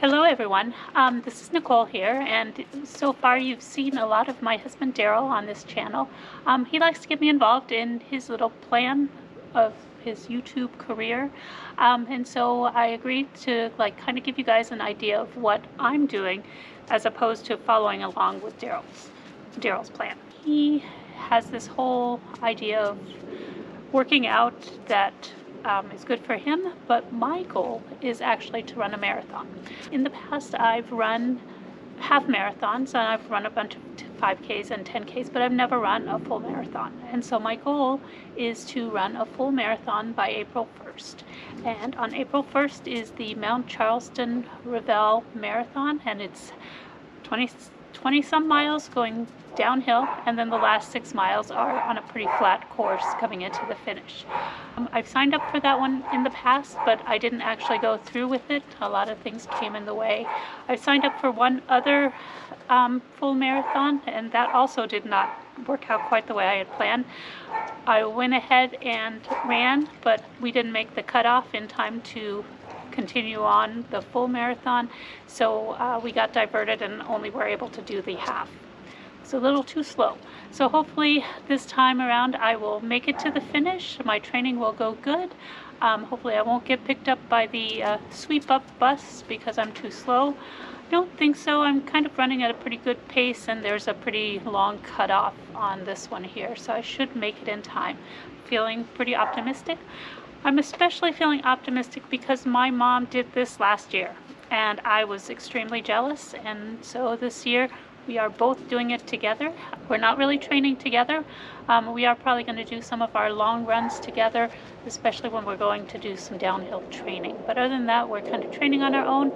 Hello everyone, this is Nicole here, and so far you've seen a lot of my husband Daryl on this channel. He likes to get me involved in his little plan of his YouTube career, and so I agreed to kind of give you guys an idea of what I'm doing as opposed to following along with Daryl's plan. He has this whole idea of working out that is good for him, but my goal is actually to run a marathon. In the past, I've run half marathons and I've run a bunch of 5Ks and 10Ks, but I've never run a full marathon. And so my goal is to run a full marathon by April 1st. And on April 1st is the Mount Charleston Revel Marathon, and it's 20 some miles going downhill, and then the last 6 miles are on a pretty flat course coming into the finish. I've signed up for that one in the past, but I didn't actually go through with it. A lot of things came in the way. I signed up for one other full marathon, and that also did not work out quite the way I had planned. I went ahead and ran, but we didn't make the cutoff in time to continue on the full marathon, so we got diverted and only were able to do the half. It's a little too slow. So hopefully this time around I will make it to the finish. My training will go good. Hopefully I won't get picked up by the sweep up bus because I'm too slow. I don't think so. I'm kind of running at a pretty good pace, and there's a pretty long cutoff on this one here, so I should make it in time. Feeling pretty optimistic. I'm especially feeling optimistic because my mom did this last year and I was extremely jealous, and so this year we are both doing it together. We're not really training together. We are probably going to do some of our long runs together, especially when we're going to do some downhill training. But other than that, we're kind of training on our own,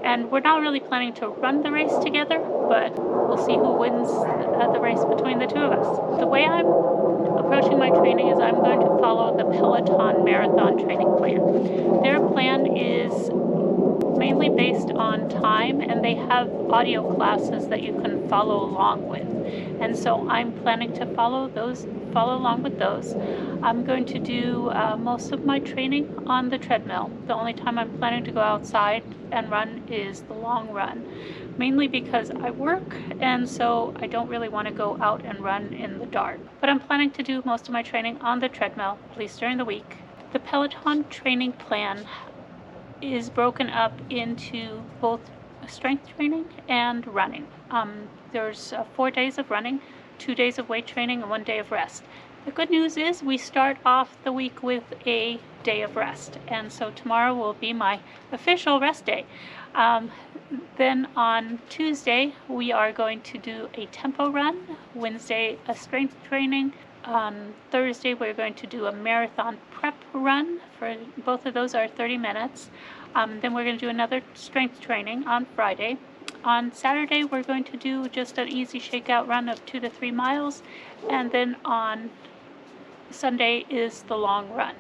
and we're not really planning to run the race together, but we'll see who wins the race between the two of us. The way I'm approaching my training is I'm going to follow the Peloton marathon training plan. Their plan is mainly based on time, and they have audio classes that you can follow along with, and so I'm planning to follow along with those. I'm going to do most of my training on the treadmill. The only time I'm planning to go outside and run is the long run, mainly because I work, and so I don't really want to go out and run in the dark. But I'm planning to do most of my training on the treadmill, at least during the week. The Peloton training plan is broken up into both strength training and running. There's 4 days of running, 2 days of weight training, and 1 day of rest. The good news is we start off the week with a day of rest, and so tomorrow will be my official rest day. Then on Tuesday we are going to do a tempo run, Wednesday a strength training. On Thursday we're going to do a marathon prep run. For both of those are 30 minutes. Then we're going to do another strength training on Friday. On Saturday we're going to do just an easy shakeout run of 2 to 3 miles, and then on Sunday is the long run.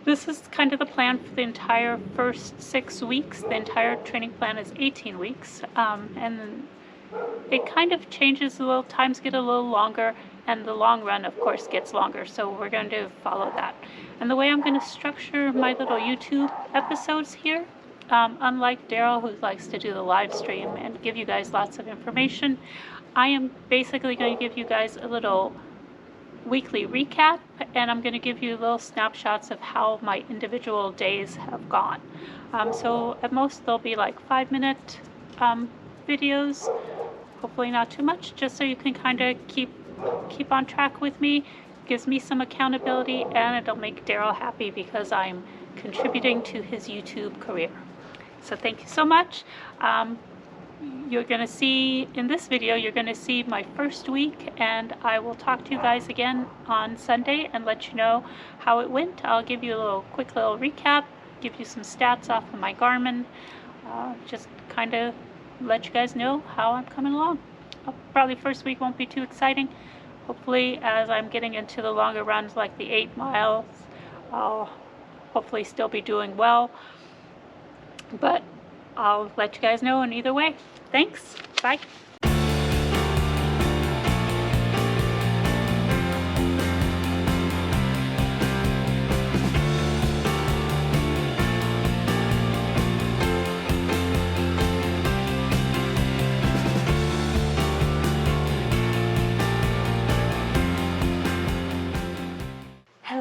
This is kind of the plan for the entire first 6 weeks. The entire training plan is 18 weeks, and it kind of changes a little. Times get a little longer, and the long run of course gets longer, so we're going to follow that. And the way I'm going to structure my little YouTube episodes here, unlike Daryl, who likes to do the live stream and give you guys lots of information, I am basically going to give you guys a little weekly recap, and I'm going to give you little snapshots of how my individual days have gone. So at most they'll be like 5-minute videos, hopefully not too much, just so you can kind of keep on track with me. Gives me some accountability, and it'll make Daryl happy because I'm contributing to his YouTube career. So thank you so much. You're going to see in this video, you're going to see my first week, and I will talk to you guys again on Sunday and let you know how it went. I'll give you a quick little recap, give you some stats off of my Garmin, just kind of let you guys know how I'm coming along. Probably first week won't be too exciting. Hopefully, as I'm getting into the longer runs like the 8 miles, I'll hopefully still be doing well, but I'll let you guys know in either way. Thanks. Bye.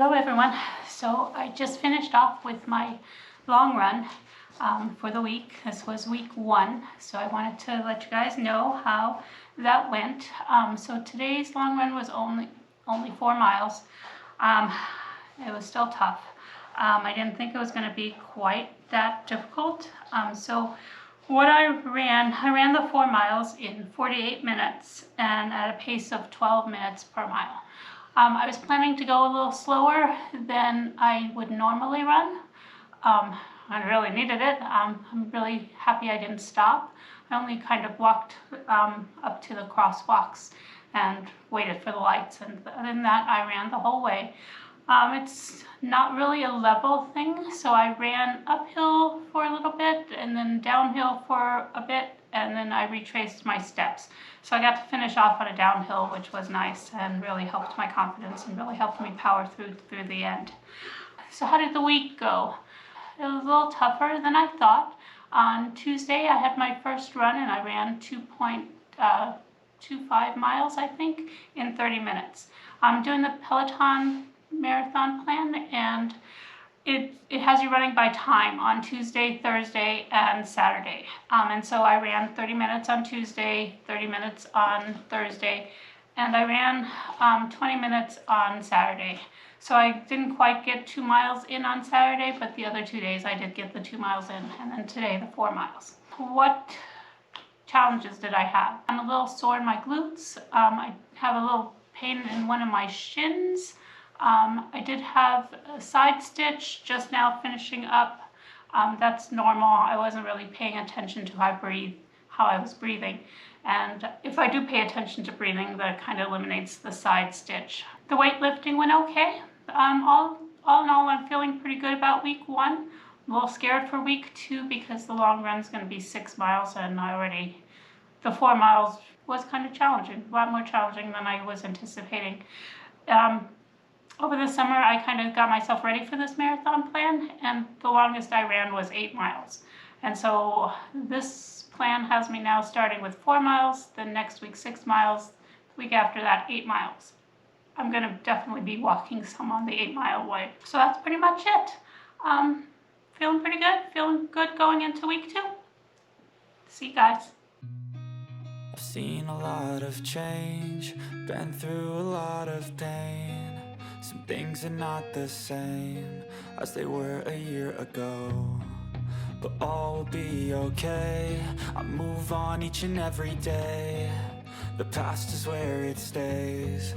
Hello everyone. So I just finished off with my long run for the week. This was week 1, so I wanted to let you guys know how that went. So today's long run was only 4 miles. It was still tough. I didn't think it was going to be quite that difficult. So what I ran the 4 miles in 48 minutes and at a pace of 12 minutes per mile. I was planning to go a little slower than I would normally run. I really needed it. I'm really happy I didn't stop. I only kind of walked up to the crosswalks and waited for the lights, and other than that I ran the whole way. It's not really a level thing, so I ran uphill for a little bit and then downhill for a bit, and then I retraced my steps. So I got to finish off on a downhill, which was nice and really helped my confidence and really helped me power through the end. So how did the week go? It was a little tougher than I thought. On Tuesday I had my first run and I ran 2.25 miles, I think, in 30 minutes. I'm doing the Peloton marathon plan, and it has you running by time on Tuesday, Thursday, and Saturday. And so I ran 30 minutes on Tuesday, 30 minutes on Thursday, and I ran 20 minutes on Saturday. So I didn't quite get 2 miles in on Saturday, but the other 2 days I did get the 2 miles in, and then today the 4 miles. What challenges did I have? I'm a little sore in my glutes. I have a little pain in one of my shins. I did have a side stitch just now finishing up. That's normal. I wasn't really paying attention to how I was breathing. And if I do pay attention to breathing, that kind of eliminates the side stitch. The weightlifting went okay. All in all, I'm feeling pretty good about week 1. I'm a little scared for week 2 because the long run is going to be 6 miles, and the 4 miles was kind of challenging, a lot more challenging than I was anticipating. Over the summer, I kind of got myself ready for this marathon plan, and the longest I ran was 8 miles. And so this plan has me now starting with 4 miles, then next week 6 miles, the week after that 8 miles. I'm going to definitely be walking some on the 8-mile way. So that's pretty much it. Feeling pretty good, feeling good going into week 2. See you guys. I've seen a lot of change, been through a lot of pain. Some things are not the same as they were a year ago, but all will be okay. I move on each and every day. The past is where it stays.